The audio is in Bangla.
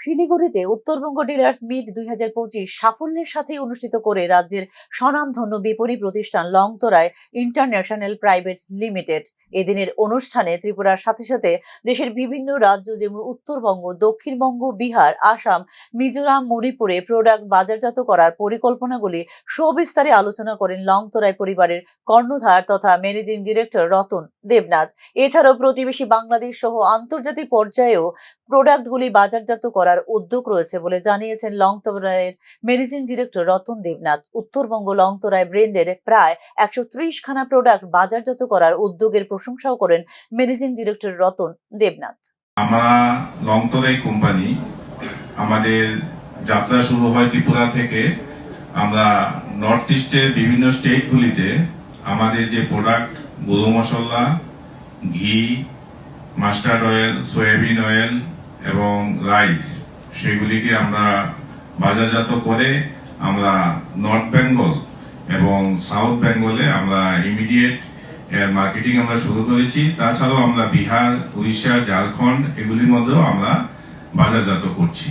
শিলিগুড়িতে উত্তরবঙ্গ ডিলার্স মিট 2025 সাফল্যের সাথে অনুষ্ঠিত করে রাজ্যের স্বনামধন্য বিপণী প্রতিষ্ঠান লংতরায় ইন্টারন্যাশনাল প্রাইভেট লিমিটেড। এদিনের অনুষ্ঠানে ত্রিপুরার সাথে সাথে দেশের বিভিন্ন রাজ্য যেমন উত্তরবঙ্গ, দক্ষিণবঙ্গ, বিহার, আসাম, মিজোরাম, মণিপুরে প্রোডাক্ট বাজারজাত করার পরিকল্পনাগুলি সবিস্তারে আলোচনা করেন লংতরায় পরিবারের কর্ণধার তথা ম্যানেজিং ডিরেক্টর রতন দেবনাথ। এছাড়াও প্রতিবেশী বাংলাদেশ সহ আন্তর্জাতিক পর্যায়েও প্রোডাক্টগুলি বাজারজাত করার উদ্যোগ রয়েছে বলে জানিয়েছেন লংতরায়ের ম্যানেজিং ডিরেক্টর রতন দেবনাথ। উত্তরবঙ্গ লংতরায় ব্র্যান্ডের প্রায় 130 খানা প্রোডাক্ট বাজারজাত করার উদ্যোগের প্রশংসাও করেন ম্যানেজিং ডিরেক্টর রতন দেবনাথ। আমরা লংতরাই কোম্পানি, আমাদের যাত্রা শুরু হয় ত্রিপুরা থেকে। আমরা নর্থ ইস্টের বিভিন্ন স্টেটগুলিতে আমাদের যে প্রোডাক্ট, গরু মশলা, ঘি, মাস্টার্ড অয়েল, সয়াবিন অয়েল এবং রাইস, সেগুলিকে আমরা বাজারজাত করে আমরা নর্থ বেঙ্গল এবং সাউথ বেঙ্গলে আমরা ইমিডিয়েট মার্কেটিং আমরা শুরু করেছি। তাছাড়াও আমরা বিহার, উড়িষ্যা, ঝাড়খণ্ড এগুলির মধ্যেও আমরা বাজারজাত করছি।